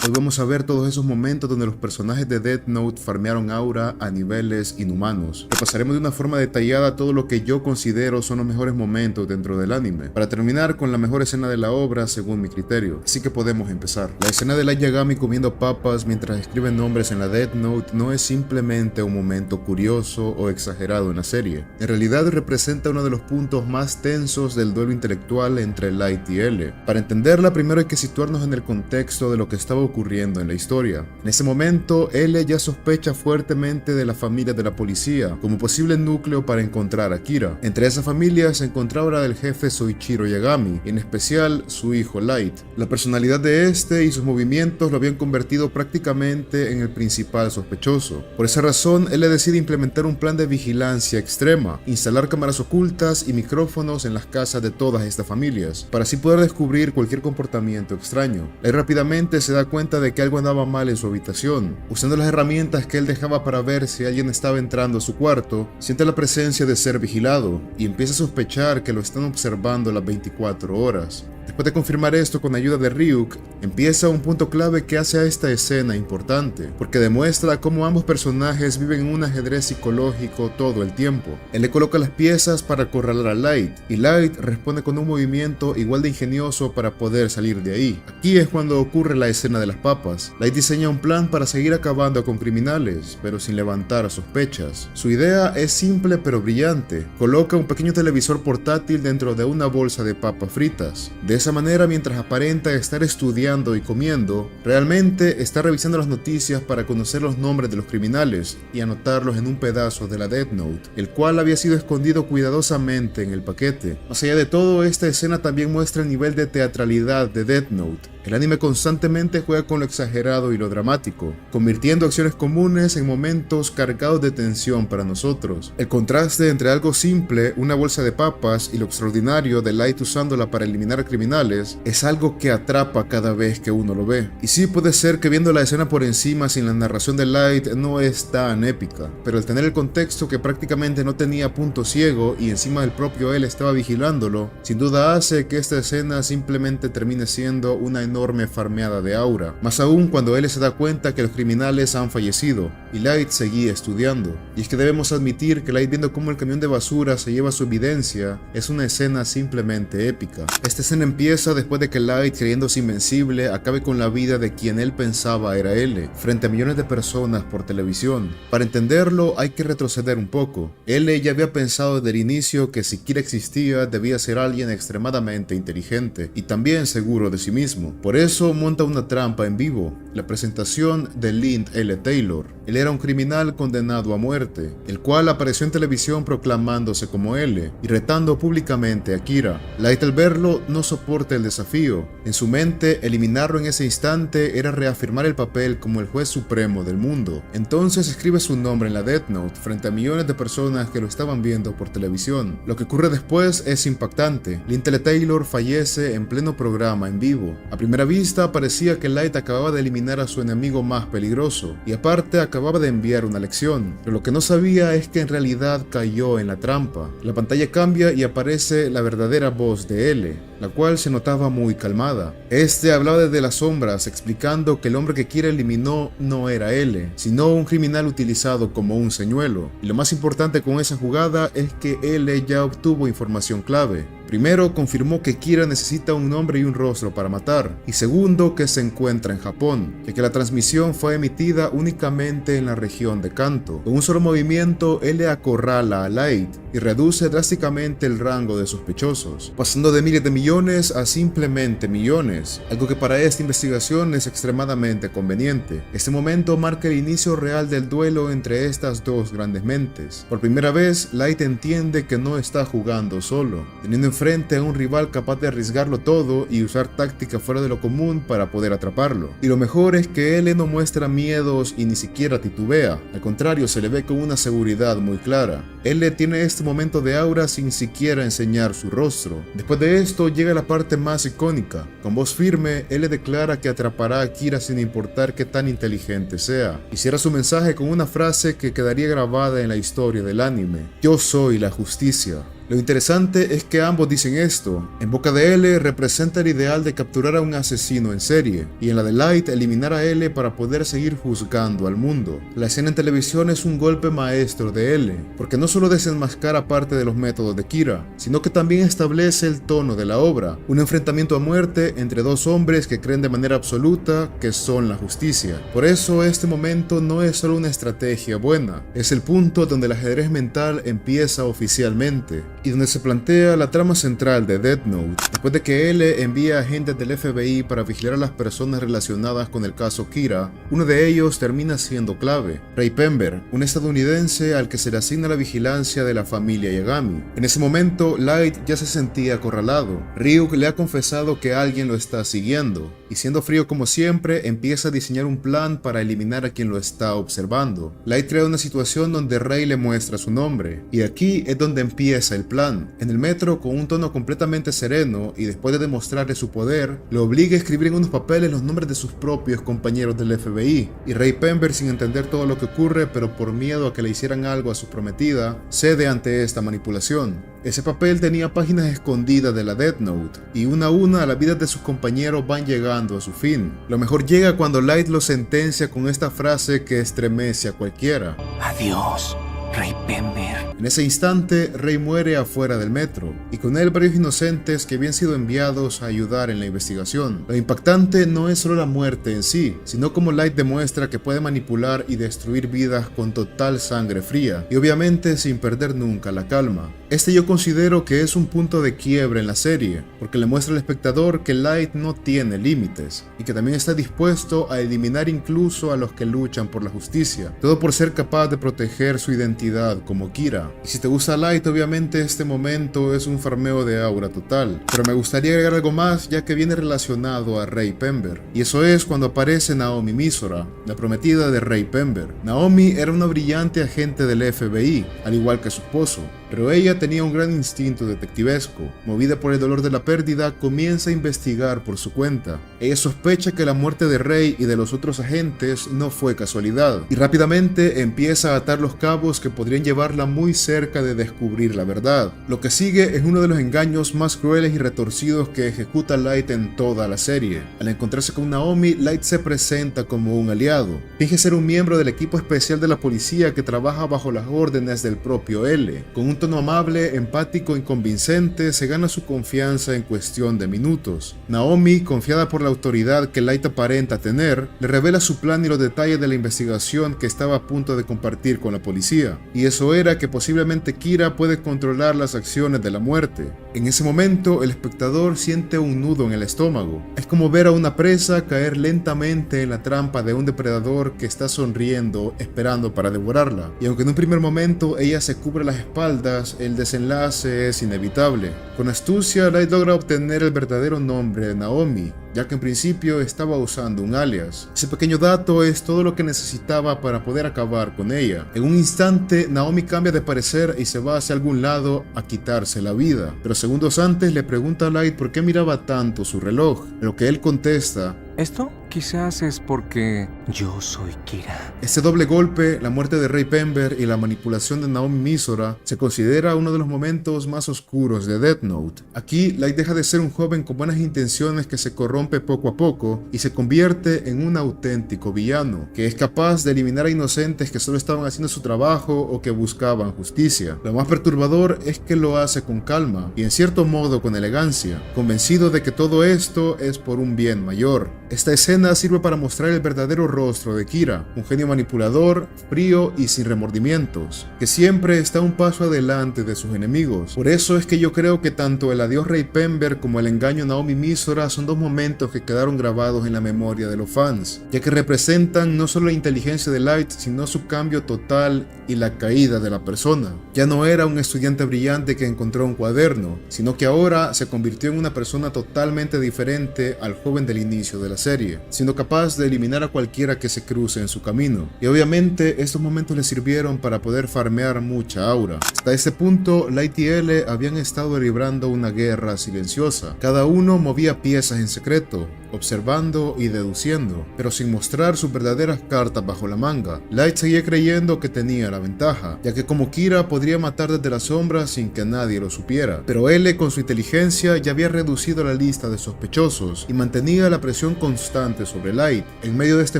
Hoy vamos a ver todos esos momentos donde los personajes de Death Note farmearon aura a niveles inhumanos. Repasaremos de una forma detallada todo lo que yo considero son los mejores momentos dentro del anime, para terminar con la mejor escena de la obra según mi criterio. Así que podemos empezar. La escena de Light Yagami comiendo papas mientras escribe nombres en la Death Note no es simplemente un momento curioso o exagerado en la serie. En realidad representa uno de los puntos más tensos del duelo intelectual entre Light y L. Para entenderla, primero hay que situarnos en el contexto de lo que estaba ocurriendo en la historia. En ese momento, L ya sospecha fuertemente de la familia de la policía como posible núcleo para encontrar a Kira. Entre esa familia se encontraba el jefe Soichiro Yagami, y en especial su hijo Light. La personalidad de este y sus movimientos lo habían convertido prácticamente en el principal sospechoso. Por esa razón, L decide implementar un plan de vigilancia extrema, instalar cámaras ocultas y micrófonos en las casas de todas estas familias, para así poder descubrir cualquier comportamiento extraño. Light rápidamente se da cuenta de que algo andaba mal en su habitación. Usando las herramientas que él dejaba para ver si alguien estaba entrando a su cuarto, siente la presencia de ser vigilado y empieza a sospechar que lo están observando las 24 horas. Después de confirmar esto con ayuda de Ryuk, empieza un punto clave que hace a esta escena importante, porque demuestra cómo ambos personajes viven en un ajedrez psicológico todo el tiempo. Él le coloca las piezas para acorralar a Light, y Light responde con un movimiento igual de ingenioso para poder salir de ahí. Aquí es cuando ocurre la escena de las papas. Light diseña un plan para seguir acabando con criminales, pero sin levantar sospechas. Su idea es simple pero brillante. Coloca un pequeño televisor portátil dentro de una bolsa de papas fritas. De esa manera, mientras aparenta estar estudiando y comiendo, realmente está revisando las noticias para conocer los nombres de los criminales y anotarlos en un pedazo de la Death Note, el cual había sido escondido cuidadosamente en el paquete. Más allá de todo, esta escena también muestra el nivel de teatralidad de Death Note. El anime constantemente juega con lo exagerado y lo dramático, convirtiendo acciones comunes en momentos cargados de tensión para nosotros. El contraste entre algo simple, una bolsa de papas, y lo extraordinario de Light usándola para eliminar criminales, es algo que atrapa cada vez que uno lo ve. Y sí, puede ser que viendo la escena por encima sin la narración de Light no es tan épica, pero al tener el contexto que prácticamente no tenía punto ciego y encima el propio él estaba vigilándolo, sin duda hace que esta escena simplemente termine siendo una enorme farmeada de aura, más aún cuando él se da cuenta que los criminales han fallecido y Light seguía estudiando. Y es que debemos admitir que Light, viendo cómo el camión de basura se lleva su evidencia, es una escena simplemente épica. Esta escena empieza después de que Light, creyéndose invencible, acabe con la vida de quien él pensaba era L, frente a millones de personas por televisión. Para entenderlo hay que retroceder un poco. L ya había pensado desde el inicio que si Kira existía debía ser alguien extremadamente inteligente y también seguro de sí mismo. Por eso monta una trampa en vivo, la presentación de Lind L. Taylor. Él era un criminal condenado a muerte, el cual apareció en televisión proclamándose como L y retando públicamente a Kira. Light, al verlo, no soporta el desafío. En su mente, eliminarlo en ese instante era reafirmar el papel como el juez supremo del mundo. Entonces escribe su nombre en la Death Note frente a millones de personas que lo estaban viendo por televisión. Lo que ocurre después es impactante. Lind L. Taylor fallece en pleno programa en vivo. A primera vista parecía que Light acababa de eliminar a su enemigo más peligroso, y aparte acababa de enviar una lección, pero lo que no sabía es que en realidad cayó en la trampa. La pantalla cambia y aparece la verdadera voz de L, la cual se notaba muy calmada. Este hablaba desde las sombras, explicando que el hombre que Kira eliminó no era L, sino un criminal utilizado como un señuelo. Y lo más importante con esa jugada es que L ya obtuvo información clave. Primero, confirmó que Kira necesita un nombre y un rostro para matar, y segundo, que se encuentra en Japón, ya que la transmisión fue emitida únicamente en la región de Kanto. Con un solo movimiento, él le acorrala a Light y reduce drásticamente el rango de sospechosos, pasando de miles de millones a simplemente millones, algo que para esta investigación es extremadamente conveniente. Este momento marca el inicio real del duelo entre estas dos grandes mentes. Por primera vez, Light entiende que no está jugando solo, teniendo frente a un rival capaz de arriesgarlo todo y usar tácticas fuera de lo común para poder atraparlo. Y lo mejor es que él no muestra miedos y ni siquiera titubea, al contrario, se le ve con una seguridad muy clara. Él tiene este momento de aura sin siquiera enseñar su rostro. Después de esto llega la parte más icónica. Con voz firme, él le declara que atrapará a Kira sin importar qué tan inteligente sea, y cierra su mensaje con una frase que quedaría grabada en la historia del anime: yo soy la justicia. Lo interesante es que ambos dicen esto. En boca de L representa el ideal de capturar a un asesino en serie, y en la de Light eliminar a L para poder seguir juzgando al mundo. La escena en televisión es un golpe maestro de L, porque no solo desenmascara parte de los métodos de Kira, sino que también establece el tono de la obra, un enfrentamiento a muerte entre dos hombres que creen de manera absoluta que son la justicia. Por eso este momento no es solo una estrategia buena, es el punto donde el ajedrez mental empieza oficialmente, y donde se plantea la trama central de Death Note. Después de que L envía agentes del FBI para vigilar a las personas relacionadas con el caso Kira, uno de ellos termina siendo clave, Ray Pember, un estadounidense al que se le asigna la vigilancia de la familia Yagami. En ese momento, Light ya se sentía acorralado. Ryuk le ha confesado que alguien lo está siguiendo, y siendo frío como siempre, empieza a diseñar un plan para eliminar a quien lo está observando. Light crea una situación donde Ray le muestra su nombre, y aquí es donde empieza el plan. En el metro, con un tono completamente sereno, y después de demostrarle su poder, lo obliga a escribir en unos papeles los nombres de sus propios compañeros del FBI, y Ray Pember, sin entender todo lo que ocurre, pero por miedo a que le hicieran algo a su prometida, cede ante esta manipulación. Ese papel tenía páginas escondidas de la Death Note, y una a una las vidas de sus compañeros van llegando a su fin. Lo mejor llega cuando Light lo sentencia con esta frase que estremece a cualquiera: adiós, Ray Pember. En ese instante, Ray muere afuera del metro, y con él varios inocentes que habían sido enviados a ayudar en la investigación. Lo impactante no es solo la muerte en sí, sino como Light demuestra que puede manipular y destruir vidas con total sangre fría, y obviamente sin perder nunca la calma. Este yo considero que es un punto de quiebre en la serie, porque le muestra al espectador que Light no tiene límites, y que también está dispuesto a eliminar incluso a los que luchan por la justicia, todo por ser capaz de proteger su identidad como Kira. Y si te gusta Light, obviamente este momento es un farmeo de aura total, pero me gustaría agregar algo más ya que viene relacionado a Ray Pember, y eso es cuando aparece Naomi Misora, la prometida de Ray Pember. Naomi era una brillante agente del FBI, al igual que su esposo, pero ella tenía un gran instinto detectivesco. Movida por el dolor de la pérdida, comienza a investigar por su cuenta. Ella sospecha que la muerte de Ray y de los otros agentes no fue casualidad, y rápidamente empieza a atar los cabos que podrían llevarla muy cerca de descubrir la verdad. Lo que sigue es uno de los engaños más crueles y retorcidos que ejecuta Light en toda la serie. Al encontrarse con Naomi, Light se presenta como un aliado. Finge ser un miembro del equipo especial de la policía que trabaja bajo las órdenes del propio L. Con un tono amable, empático y convincente, se gana su confianza en cuestión de minutos. Naomi, confiada por la autoridad que Light aparenta tener, le revela su plan y los detalles de la investigación que estaba a punto de compartir con la policía. Y eso era que posiblemente Kira puede controlar las acciones de la muerte. En ese momento, el espectador siente un nudo en el estómago. Es como ver a una presa caer lentamente en la trampa de un depredador que está sonriendo, esperando para devorarla. Y aunque en un primer momento ella se cubre las espaldas, el desenlace es inevitable. Con astucia, Light logra obtener el verdadero nombre de Naomi, ya que en principio estaba usando un alias. Ese pequeño dato es todo lo que necesitaba para poder acabar con ella. En un instante, Naomi cambia de parecer y se va hacia algún lado a quitarse la vida, pero segundos antes le pregunta a Light por qué miraba tanto su reloj, a lo que él contesta: ¿esto? Quizás es porque yo soy Kira. Este doble golpe, la muerte de Ray Pember y la manipulación de Naomi Misora, se considera uno de los momentos más oscuros de Death Note. Aquí, Light deja de ser un joven con buenas intenciones que se corrompe poco a poco y se convierte en un auténtico villano, que es capaz de eliminar a inocentes que solo estaban haciendo su trabajo o que buscaban justicia. Lo más perturbador es que lo hace con calma y en cierto modo con elegancia, convencido de que todo esto es por un bien mayor. Esta escena sirve para mostrar el verdadero rostro de Kira, un genio manipulador, frío y sin remordimientos, que siempre está un paso adelante de sus enemigos. Por eso es que yo creo que tanto el adiós Ray Pember como el engaño Naomi Misora son dos momentos que quedaron grabados en la memoria de los fans, ya que representan no solo la inteligencia de Light, sino su cambio total y la caída de la persona. Ya no era un estudiante brillante que encontró un cuaderno, sino que ahora se convirtió en una persona totalmente diferente al joven del inicio de la serie, siendo capaz de eliminar a cualquiera que se cruce en su camino. Y obviamente estos momentos le sirvieron para poder farmear mucha aura. Hasta este punto, Light y L habían estado librando una guerra silenciosa. Cada uno movía piezas en secreto, observando y deduciendo, pero sin mostrar sus verdaderas cartas bajo la manga. Light seguía creyendo que tenía la ventaja, ya que como Kira podría matar desde las sombras sin que nadie lo supiera, pero L con su inteligencia ya había reducido la lista de sospechosos y mantenía la presión constante sobre Light. En medio de este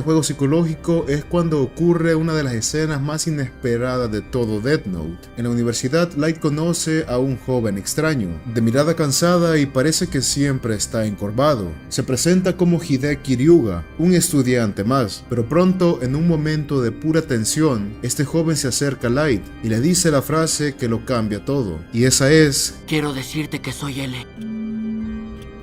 juego psicológico es cuando ocurre una de las escenas más inesperadas de todo Death Note. En la universidad, Light conoce a un joven extraño, de mirada cansada y parece que siempre está encorvado. Se presenta como Hideki Ryuga, un estudiante más, pero pronto, en un momento de pura tensión, este joven se acerca a Light y le dice la frase que lo cambia todo, y esa es: quiero decirte que soy L.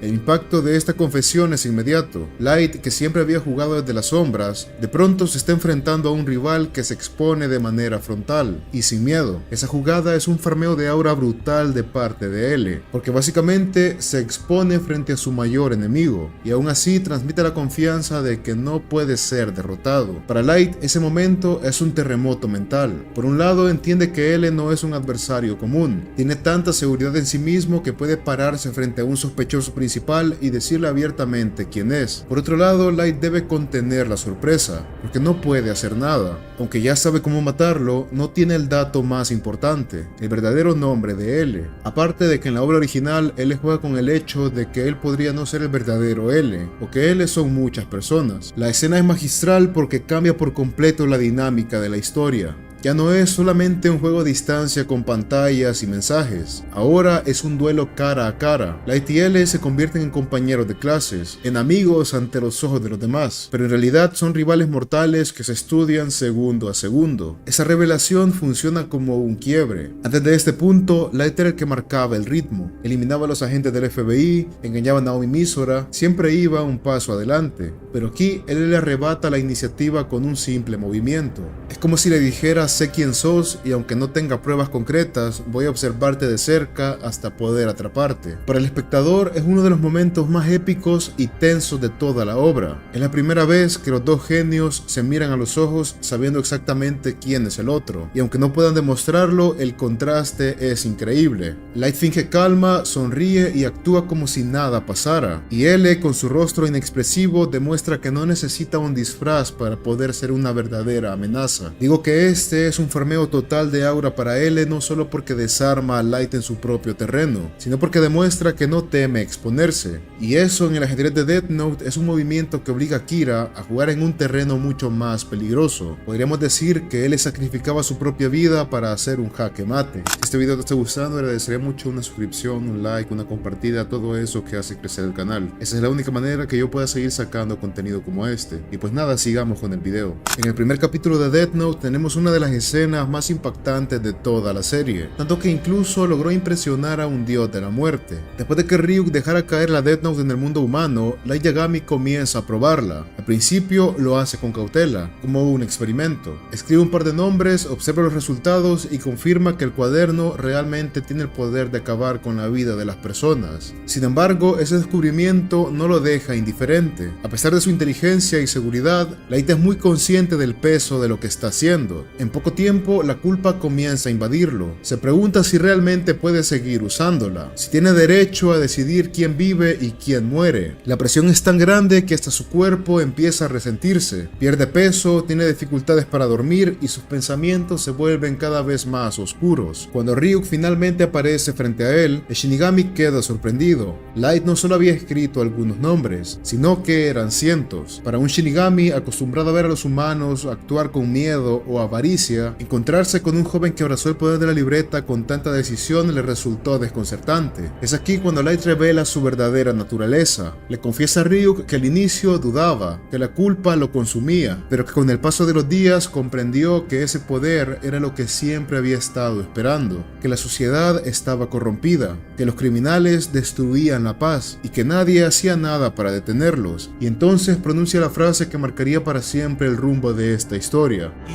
El impacto de esta confesión es inmediato. Light, que siempre había jugado desde las sombras, de pronto se está enfrentando a un rival que se expone de manera frontal y sin miedo. Esa jugada es un farmeo de aura brutal de parte de L, porque básicamente se expone frente a su mayor enemigo, y aún así transmite la confianza de que no puede ser derrotado. Para Light, ese momento es un terremoto mental. Por un lado, entiende que L no es un adversario común, tiene tanta seguridad en sí mismo que puede pararse frente a un sospechoso principal y decirle abiertamente quién es. Por otro lado, Light debe contener la sorpresa, porque no puede hacer nada. Aunque ya sabe cómo matarlo, no tiene el dato más importante, el verdadero nombre de L. Aparte de que en la obra original, L juega con el hecho de que él podría no ser el verdadero L, o que L son muchas personas. La escena es magistral porque cambia por completo la dinámica de la historia. Ya no es solamente un juego a distancia con pantallas y mensajes, ahora es un duelo cara a cara. Light y L se convierten en compañeros de clases, en amigos ante los ojos de los demás, pero en realidad son rivales mortales que se estudian segundo a segundo. Esa revelación funciona como un quiebre. Antes de este punto, Light era el que marcaba el ritmo, eliminaba a los agentes del FBI, engañaba a Naomi Misora, siempre iba un paso adelante, pero aquí él le arrebata la iniciativa con un simple movimiento. Es como si le dijera: sé quién sos y aunque no tenga pruebas concretas, voy a observarte de cerca hasta poder atraparte. Para el espectador es uno de los momentos más épicos y tensos de toda la obra. Es la primera vez que los dos genios se miran a los ojos sabiendo exactamente quién es el otro, y aunque no puedan demostrarlo, el contraste es increíble. Light finge calma, sonríe y actúa como si nada pasara, y L, con su rostro inexpresivo, demuestra que no necesita un disfraz para poder ser una verdadera amenaza. Digo que este es un farmeo total de aura para L, no solo porque desarma a Light en su propio terreno, sino porque demuestra que no teme exponerse. Y eso en el ajedrez de Death Note es un movimiento que obliga a Kira a jugar en un terreno mucho más peligroso. Podríamos decir que L sacrificaba su propia vida para hacer un jaque mate. Si este video te está gustando, agradecería mucho una suscripción, un like, una compartida, todo eso que hace crecer el canal. Esa es la única manera que yo pueda seguir sacando contenido como este. Y pues nada, sigamos con el video. En el primer capítulo de Death Note tenemos una de las escenas más impactantes de toda la serie, tanto que incluso logró impresionar a un dios de la muerte. Después de que Ryuk dejara caer la Death Note en el mundo humano, Light Yagami comienza a probarla. Al principio lo hace con cautela, como un experimento. Escribe un par de nombres, observa los resultados y confirma que el cuaderno realmente tiene el poder de acabar con la vida de las personas. Sin embargo, ese descubrimiento no lo deja indiferente. A pesar de su inteligencia y seguridad, Light es muy consciente del peso de lo que está haciendo. En poco tiempo, la culpa comienza a invadirlo. Se pregunta si realmente puede seguir usándola, si tiene derecho a decidir quién vive y quién muere. La presión es tan grande que hasta su cuerpo empieza a resentirse. Pierde peso, tiene dificultades para dormir y sus pensamientos se vuelven cada vez más oscuros. Cuando Ryuk finalmente aparece frente a él, el Shinigami queda sorprendido. Light no solo había escrito algunos nombres, sino que eran cientos. Para un Shinigami acostumbrado a ver a los humanos actuar con miedo o avaricia, encontrarse con un joven que abrazó el poder de la libreta con tanta decisión le resultó desconcertante. Es aquí cuando Light revela su verdadera naturaleza. Le confiesa a Ryuk que al inicio dudaba, que la culpa lo consumía, pero que con el paso de los días comprendió que ese poder era lo que siempre había estado esperando, que la sociedad estaba corrompida, que los criminales destruían la paz y que nadie hacía nada para detenerlos. Y entonces pronuncia la frase que marcaría para siempre el rumbo de esta historia. Y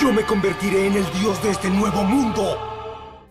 yo me convertiré en el dios de este nuevo mundo.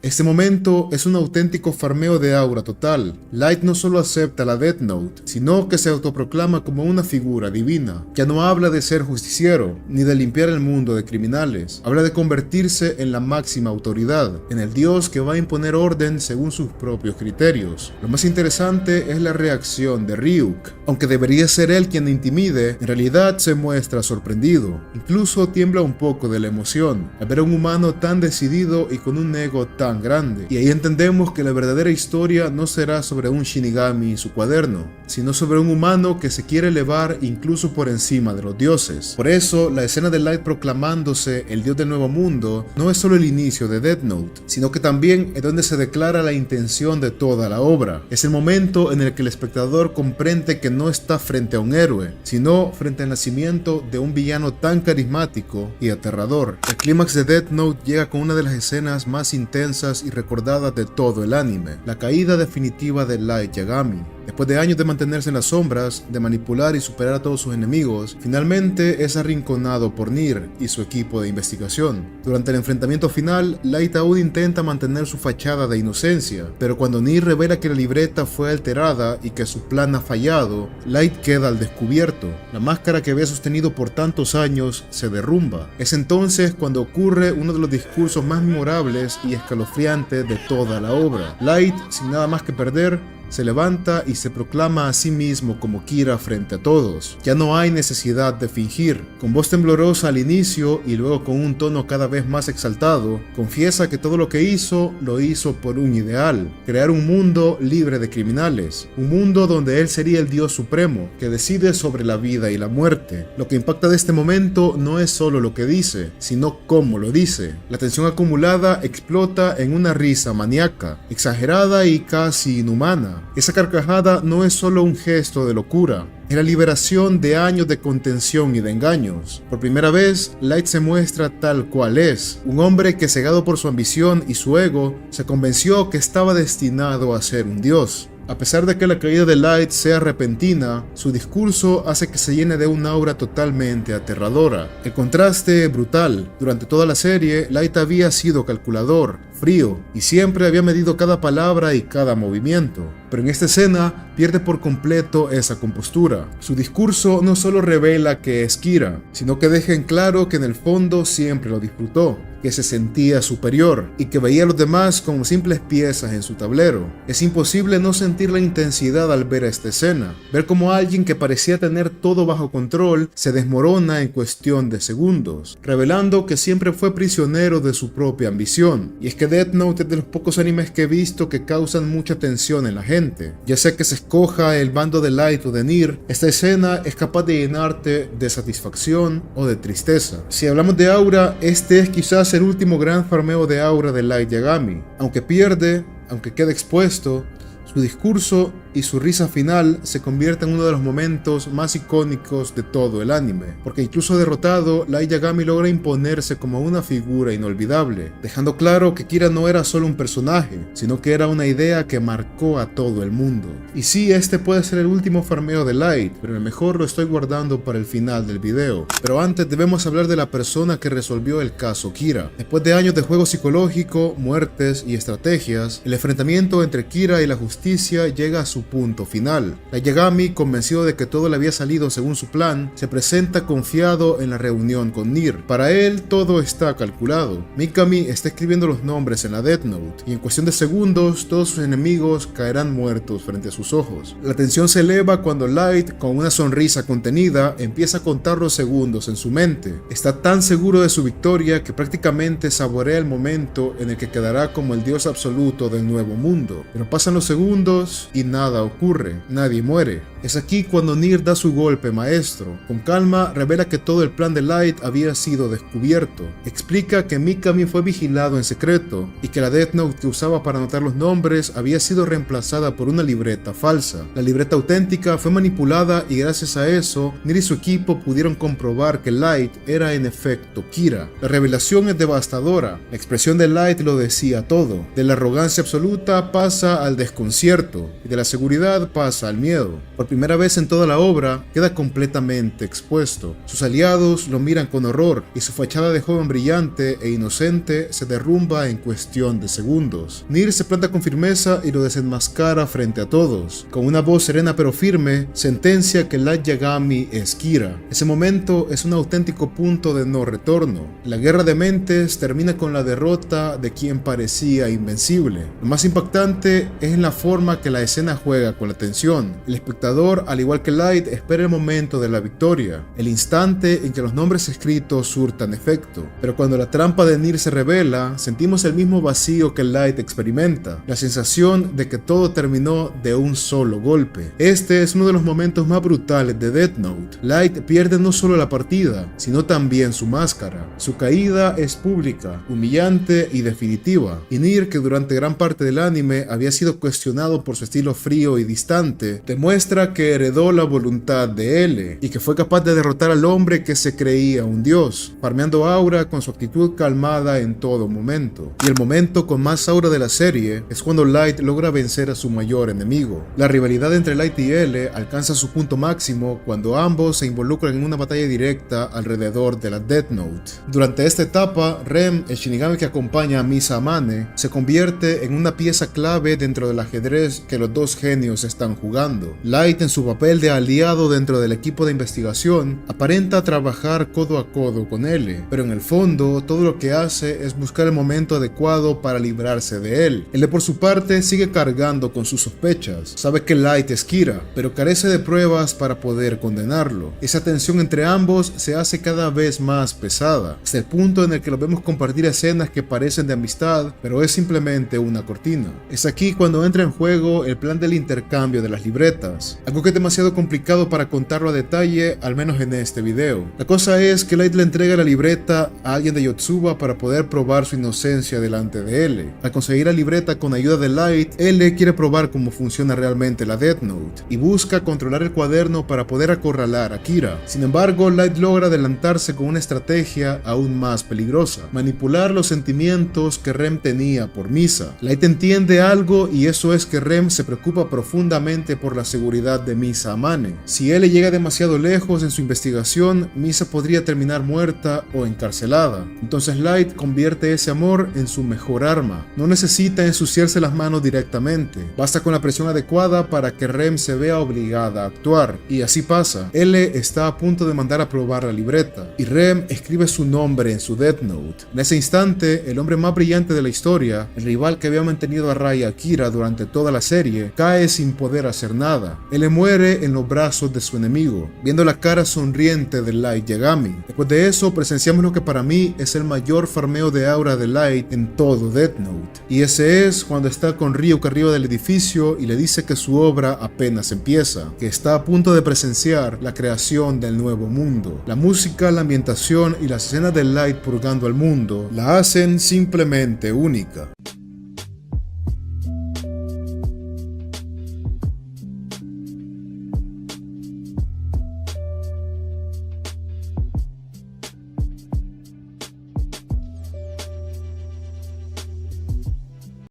Este momento es un auténtico farmeo de aura total. Light no solo acepta la Death Note, sino que se autoproclama como una figura divina. Ya no habla de ser justiciero, ni de limpiar el mundo de criminales. Habla de convertirse en la máxima autoridad, en el dios que va a imponer orden según sus propios criterios. Lo más interesante es la reacción de Ryuk. Aunque debería ser él quien intimide, en realidad se muestra sorprendido. Incluso tiembla un poco de la emoción al ver a un humano tan decidido y con un ego tan grande. Y ahí entendemos que la verdadera historia no será sobre un Shinigami y su cuaderno, sino sobre un humano que se quiere elevar incluso por encima de los dioses. Por eso, la escena de Light proclamándose el dios del nuevo mundo no es solo el inicio de Death Note, sino que también es donde se declara la intención de toda la obra. Es el momento en el que el espectador comprende que no está frente a un héroe, sino frente al nacimiento de un villano tan carismático y aterrador. El clímax de Death Note llega con una de las escenas más intensas y recordadas de todo el anime, la caída definitiva de Light Yagami. Después de años de mantenerse en las sombras, de manipular y superar a todos sus enemigos, finalmente es arrinconado por Nier y su equipo de investigación. Durante el enfrentamiento final, Light aún intenta mantener su fachada de inocencia, pero cuando Nier revela que la libreta fue alterada y que su plan ha fallado, Light queda al descubierto. La máscara que había sostenido por tantos años se derrumba. Es entonces cuando ocurre uno de los discursos más memorables y escalofriantes de toda la obra. Light, sin nada más que perder, se levanta y se proclama a sí mismo como Kira frente a todos. Ya no hay necesidad de fingir. Con voz temblorosa al inicio y luego con un tono cada vez más exaltado, confiesa que todo lo que hizo, lo hizo por un ideal: crear un mundo libre de criminales, un mundo donde él sería el Dios supremo, que decide sobre la vida y la muerte. Lo que impacta de este momento no es solo lo que dice, sino cómo lo dice. La tensión acumulada explota en una risa maníaca, exagerada y casi inhumana. Esa carcajada no es solo un gesto de locura, es la liberación de años de contención y de engaños. Por primera vez, Light se muestra tal cual es, un hombre que, cegado por su ambición y su ego, se convenció que estaba destinado a ser un dios. A pesar de que la caída de Light sea repentina, su discurso hace que se llene de una aura totalmente aterradora. El contraste es brutal. Durante toda la serie, Light había sido calculador, frío, y siempre había medido cada palabra y cada movimiento. Pero en esta escena pierde por completo esa compostura. Su discurso no solo revela que es Kira, sino que deja en claro que en el fondo siempre lo disfrutó, que se sentía superior y que veía a los demás como simples piezas en su tablero. Es imposible no sentir la intensidad al ver esta escena, ver cómo alguien que parecía tener todo bajo control se desmorona en cuestión de segundos, revelando que siempre fue prisionero de su propia ambición. Y es que Death Note es de los pocos animes que he visto que causan mucha tensión en la gente. Ya sea que se escoja el bando de Light o de Nier, esta escena es capaz de llenarte de satisfacción o de tristeza. Si hablamos de aura, este es quizás el último gran farmeo de aura de Light Yagami. Aunque pierde, aunque queda expuesto, su discurso y su risa final se convierte en uno de los momentos más icónicos de todo el anime, porque incluso derrotado, Light Yagami logra imponerse como una figura inolvidable, dejando claro que Kira no era solo un personaje, sino que era una idea que marcó a todo el mundo. Y sí, este puede ser el último farmeo de Light, pero el mejor lo estoy guardando para el final del video. Pero antes debemos hablar de la persona que resolvió el caso Kira. Después de años de juego psicológico, muertes y estrategias, el enfrentamiento entre Kira y la justicia llega a su punto final. Light Yagami, convencido de que todo le había salido según su plan, se presenta confiado en la reunión con Nier. Para él todo está calculado. Mikami está escribiendo los nombres en la Death Note y en cuestión de segundos todos sus enemigos caerán muertos frente a sus ojos. La tensión se eleva cuando Light, con una sonrisa contenida, empieza a contar los segundos en su mente. Está tan seguro de su victoria que prácticamente saborea el momento en el que quedará como el dios absoluto del nuevo mundo. Pero pasan los segundos y nada ocurre, nadie muere. Es aquí cuando Nier da su golpe maestro. Con calma revela que todo el plan de Light había sido descubierto. Explica que Mikami fue vigilado en secreto y que la Death Note que usaba para anotar los nombres había sido reemplazada por una libreta falsa. La libreta auténtica fue manipulada y gracias a eso, Nier y su equipo pudieron comprobar que Light era en efecto Kira. La revelación es devastadora. La expresión de Light lo decía todo. De la arrogancia absoluta pasa al desconcierto y de la seguridad seguridad pasa al miedo. Por primera vez en toda la obra, queda completamente expuesto. Sus aliados lo miran con horror y su fachada de joven brillante e inocente se derrumba en cuestión de segundos. Nier se planta con firmeza y lo desenmascara frente a todos. Con una voz serena pero firme, sentencia que Light Yagami es Kira. Ese momento es un auténtico punto de no retorno. La guerra de mentes termina con la derrota de quien parecía invencible. Lo más impactante es en la forma que la escena juega con la tensión. El espectador, al igual que Light, espera el momento de la victoria, el instante en que los nombres escritos surtan efecto. Pero cuando la trampa de Nier se revela, sentimos el mismo vacío que Light experimenta, la sensación de que todo terminó de un solo golpe. Este es uno de los momentos más brutales de Death Note. Light pierde no solo la partida, sino también su máscara. Su caída es pública, humillante y definitiva. Y Nier, que durante gran parte del anime había sido cuestionado por su estilo frío y distante, demuestra que heredó la voluntad de L y que fue capaz de derrotar al hombre que se creía un dios, farmeando aura con su actitud calmada en todo momento. Y el momento con más aura de la serie es cuando Light logra vencer a su mayor enemigo. La rivalidad entre Light y L alcanza su punto máximo cuando ambos se involucran en una batalla directa alrededor de la Death Note. Durante esta etapa, Rem, el Shinigami que acompaña a Misa Amane, se convierte en una pieza clave dentro del ajedrez que los dos genios están jugando. Light, en su papel de aliado dentro del equipo de investigación, aparenta trabajar codo a codo con L, pero en el fondo todo lo que hace es buscar el momento adecuado para librarse de él. L, por su parte, sigue cargando con sus sospechas. Sabe que Light es Kira, pero carece de pruebas para poder condenarlo. Esa tensión entre ambos se hace cada vez más pesada, hasta el punto en el que los vemos compartir escenas que parecen de amistad, pero es simplemente una cortina. Es aquí cuando entra en juego el plan del intercambio de las libretas, algo que es demasiado complicado para contarlo a detalle, al menos en este video. La cosa es que Light le entrega la libreta a alguien de Yotsuba para poder probar su inocencia delante de L. Al conseguir la libreta con ayuda de Light, L quiere probar cómo funciona realmente la Death Note y busca controlar el cuaderno para poder acorralar a Kira. Sin embargo, Light logra adelantarse con una estrategia aún más peligrosa: manipular los sentimientos que Rem tenía por Misa. Light entiende algo, y eso es que Rem se preocupa profundamente por la seguridad de Misa Amane. Si él llega demasiado lejos en su investigación, Misa podría terminar muerta o encarcelada. Entonces Light convierte ese amor en su mejor arma. No necesita ensuciarse las manos directamente, basta con la presión adecuada para que Rem se vea obligada a actuar. Y así pasa. L está a punto de mandar a probar la libreta, y Rem escribe su nombre en su Death Note. En ese instante, el hombre más brillante de la historia, el rival que había mantenido a raya a Kira durante toda la serie, cae sin poder hacer nada. Él muere en los brazos de su enemigo, viendo la cara sonriente de Light Yagami. Después de eso, presenciamos lo que para mí es el mayor farmeo de aura de Light en todo Death Note. Y ese es cuando está con Ryuk arriba del edificio y le dice que su obra apenas empieza, que está a punto de presenciar la creación del nuevo mundo. La música, la ambientación y las escenas de Light purgando al mundo la hacen simplemente única.